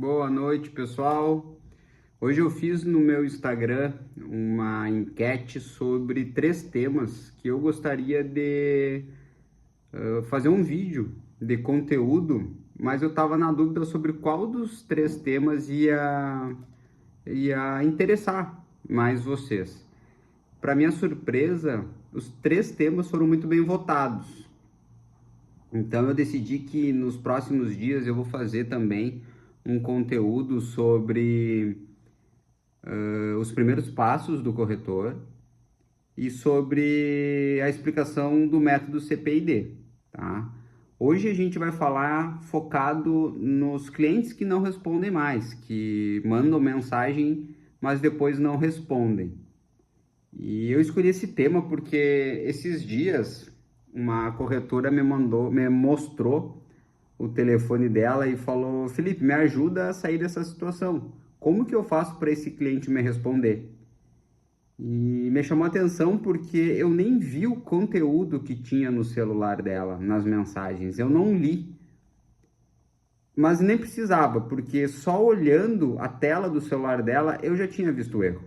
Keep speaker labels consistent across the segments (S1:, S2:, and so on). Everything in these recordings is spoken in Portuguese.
S1: Boa noite, pessoal. Hoje eu fiz no meu Instagram uma enquete sobre 3 temas que eu gostaria de fazer um vídeo de conteúdo, mas eu estava na dúvida sobre qual dos 3 temas ia interessar mais vocês. Para minha surpresa, os 3 temas foram muito bem votados. Então eu decidi que nos próximos dias eu vou fazer também um conteúdo sobre os primeiros passos do corretor e sobre a explicação do método CPID, tá? Hoje a gente vai falar focado nos clientes que não respondem mais, que mandam mensagem, mas depois não respondem. E eu escolhi esse tema porque esses dias uma corretora me mostrou o telefone dela e falou: Felipe, me ajuda a sair dessa situação. Como que eu faço para esse cliente me responder? E me chamou a atenção porque eu nem vi o conteúdo que tinha no celular dela, nas mensagens. Eu não li, mas nem precisava, porque só olhando a tela do celular dela eu já tinha visto o erro.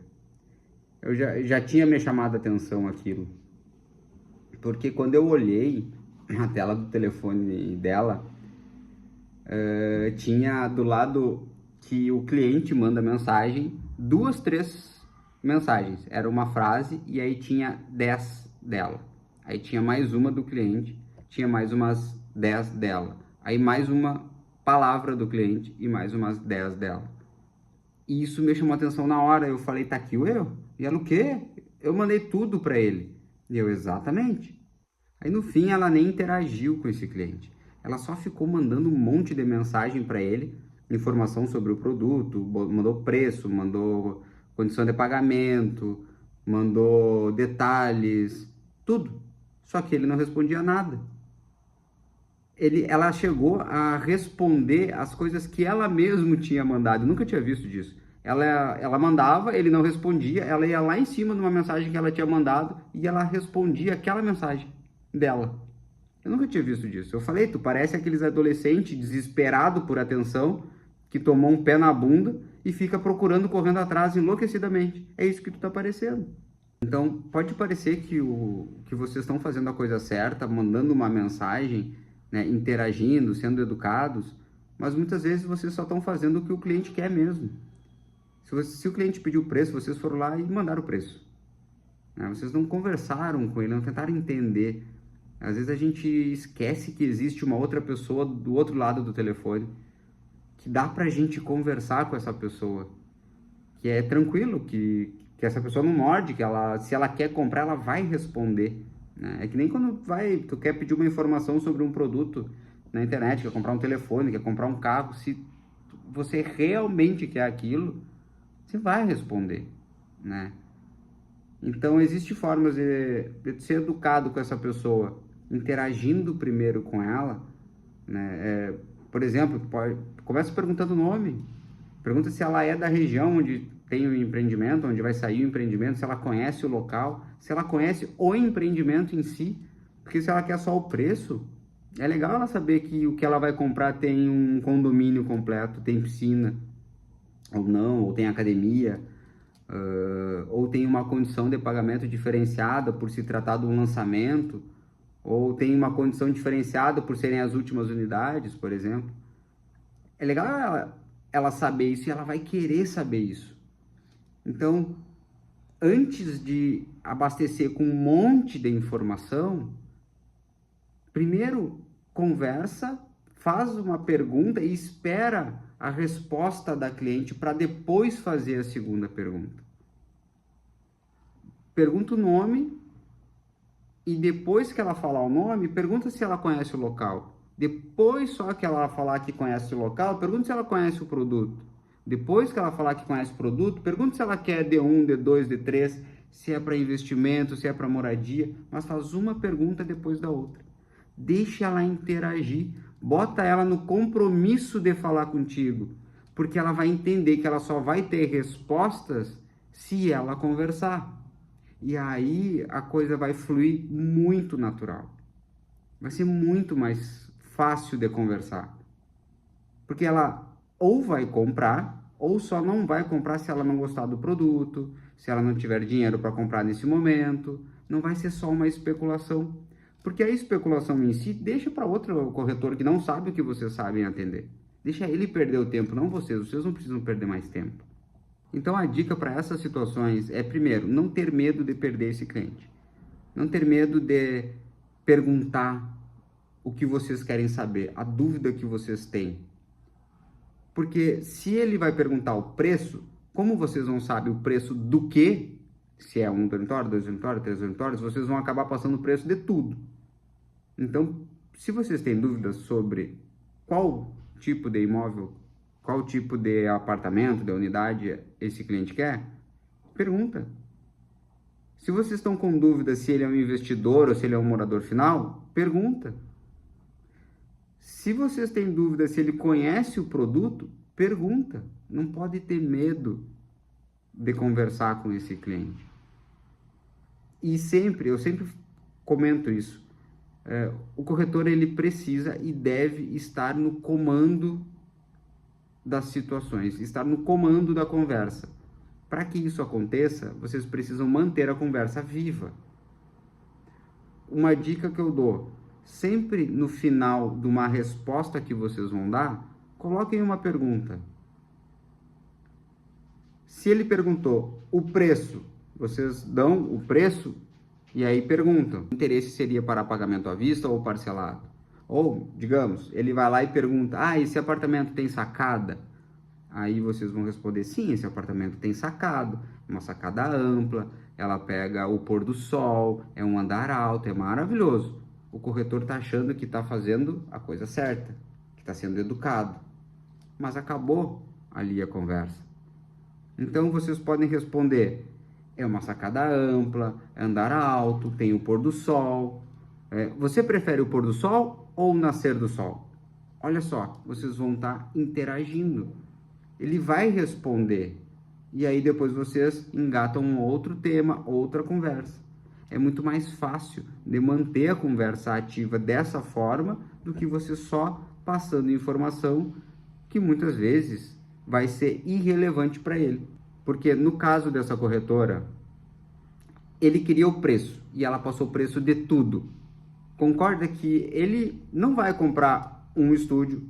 S1: Eu já tinha me chamado a atenção aquilo. Porque quando eu olhei a tela do telefone dela, tinha do lado que o cliente manda mensagem, 2, 3 mensagens. Era uma frase e aí tinha 10 dela. Aí tinha mais uma do cliente, tinha mais umas 10 dela. Aí mais uma palavra do cliente e mais umas 10 dela. E isso me chamou a atenção na hora. Eu falei, tá aqui o erro? E ela, o quê? Eu mandei tudo para ele. E eu, exatamente. Aí no fim ela nem interagiu com esse cliente. Ela só ficou mandando um monte de mensagem para ele, informação sobre o produto, mandou preço, mandou condição de pagamento, mandou detalhes, tudo. Só que ele não respondia nada. Ela chegou a responder as coisas que ela mesma tinha mandado. Eu nunca tinha visto disso. Ela mandava, ele não respondia, ela ia lá em cima de uma mensagem que ela tinha mandado e ela respondia aquela mensagem dela. Eu nunca tinha visto disso. Eu falei, tu parece aqueles adolescentes desesperados por atenção, que tomou um pé na bunda e fica procurando, correndo atrás enlouquecidamente. É isso que tu tá parecendo. Então, pode parecer que vocês estão fazendo a coisa certa, mandando uma mensagem, né, interagindo, sendo educados, mas muitas vezes vocês só estão fazendo o que o cliente quer mesmo. Se o cliente pediu o preço, vocês foram lá e mandaram o preço. Né? Vocês não conversaram com ele, não tentaram entender. Às vezes a gente esquece que existe uma outra pessoa do outro lado do telefone, que dá pra gente conversar com essa pessoa, que é tranquilo, que essa pessoa não morde, que se ela quer comprar, ela vai responder. Né? É que nem quando tu quer pedir uma informação sobre um produto na internet, quer comprar um telefone, quer comprar um carro, se você realmente quer aquilo, você vai responder, né? Então, existem formas de ser educado com essa pessoa, interagindo primeiro com ela, né? Por exemplo, começa perguntando o nome. Pergunta se ela é da região onde tem o empreendimento, onde vai sair o empreendimento, se ela conhece o local, se ela conhece o empreendimento em si. Porque se ela quer só o preço, é legal ela saber que o que ela vai comprar tem um condomínio completo, tem piscina, ou não, ou tem academia, ou tem uma condição de pagamento diferenciada por se tratar de um lançamento, ou tem uma condição diferenciada por serem as últimas unidades, por exemplo. É legal ela saber isso e ela vai querer saber isso. Então, antes de abastecer com um monte de informação, primeiro conversa, faz uma pergunta e espera a resposta da cliente para depois fazer a segunda pergunta. Pergunta o nome e depois que ela falar o nome, pergunta se ela conhece o local. Depois só que ela falar que conhece o local, pergunta se ela conhece o produto. Depois que ela falar que conhece o produto, pergunta se ela quer D1, D2, D3, se é para investimento, se é para moradia, mas faz uma pergunta depois da outra. Deixa ela interagir, bota ela no compromisso de falar contigo, porque ela vai entender que ela só vai ter respostas se ela conversar. E aí a coisa vai fluir muito natural. Vai ser muito mais fácil de conversar. Porque ela ou vai comprar, ou só não vai comprar se ela não gostar do produto, se ela não tiver dinheiro para comprar nesse momento. Não vai ser só uma especulação, porque a especulação em si deixa para outro corretor que não sabe o que vocês sabem atender. Deixa ele perder o tempo, não vocês. Vocês não precisam perder mais tempo. Então a dica para essas situações é, primeiro, não ter medo de perder esse cliente. Não ter medo de perguntar o que vocês querem saber, a dúvida que vocês têm. Porque se ele vai perguntar o preço, como vocês não sabem o preço do quê, se é um dormitório, 2 dormitórios, 3 dormitórios, vocês vão acabar passando o preço de tudo. Então, se vocês têm dúvidas sobre qual tipo de imóvel, qual tipo de apartamento, de unidade esse cliente quer, pergunta. Se vocês estão com dúvida se ele é um investidor ou se ele é um morador final, pergunta. Se vocês têm dúvida se ele conhece o produto, pergunta. Não pode ter medo de conversar com esse cliente. E eu sempre comento isso. O corretor ele precisa e deve estar no comando das situações, estar no comando da conversa. Para que isso aconteça, vocês precisam manter a conversa viva. Uma dica que eu dou: sempre no final de uma resposta que vocês vão dar, coloquem uma pergunta. Se ele perguntou o preço, vocês dão o preço e aí perguntam: o interesse seria para pagamento à vista ou parcelado? Ou, digamos, ele vai lá e pergunta: esse apartamento tem sacada? Aí vocês vão responder: sim, esse apartamento tem sacada, uma sacada ampla, ela pega o pôr do sol, é um andar alto, é maravilhoso. O corretor está achando que está fazendo a coisa certa, que está sendo educado, mas acabou ali a conversa. Então vocês podem responder: é uma sacada ampla, é andar alto, tem o pôr do sol. Você prefere o pôr do sol ou o nascer do sol? Olha só, vocês vão estar interagindo. Ele vai responder. E aí depois vocês engatam um outro tema, outra conversa. É muito mais fácil de manter a conversa ativa dessa forma do que você só passando informação que muitas vezes vai ser irrelevante para ele. Porque no caso dessa corretora, ele queria o preço e ela passou o preço de tudo. Concorda que ele não vai comprar um estúdio,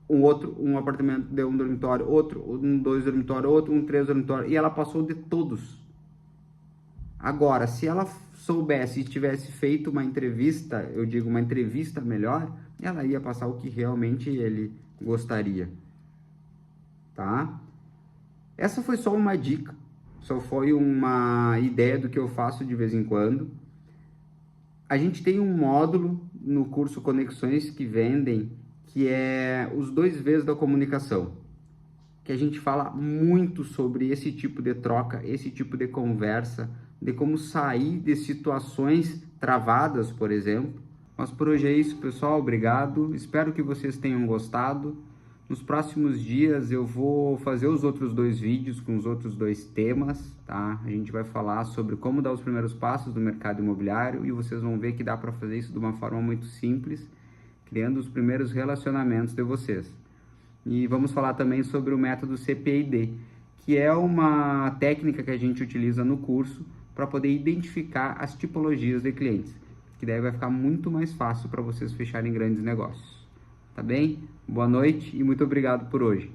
S1: um apartamento de um dormitório, outro, um 2 dormitórios, outro, um 3 dormitórios, e ela passou de todos. Agora, se ela soubesse e tivesse feito uma entrevista, eu digo uma entrevista melhor, ela ia passar o que realmente ele gostaria, tá? Essa foi só uma dica, só foi uma ideia do que eu faço de vez em quando. A gente tem um módulo no curso Conexões que Vendem, que é os 2 Vs da comunicação, que a gente fala muito sobre esse tipo de troca, esse tipo de conversa, de como sair de situações travadas, por exemplo. Mas por hoje é isso, pessoal. Obrigado. Espero que vocês tenham gostado. Nos próximos dias eu vou fazer os outros 2 vídeos com os outros 2 temas, tá? A gente vai falar sobre como dar os primeiros passos do mercado imobiliário e vocês vão ver que dá para fazer isso de uma forma muito simples, criando os primeiros relacionamentos de vocês. E vamos falar também sobre o método CPID, que é uma técnica que a gente utiliza no curso para poder identificar as tipologias de clientes, que daí vai ficar muito mais fácil para vocês fecharem grandes negócios. Tá bem? Boa noite e muito obrigado por hoje.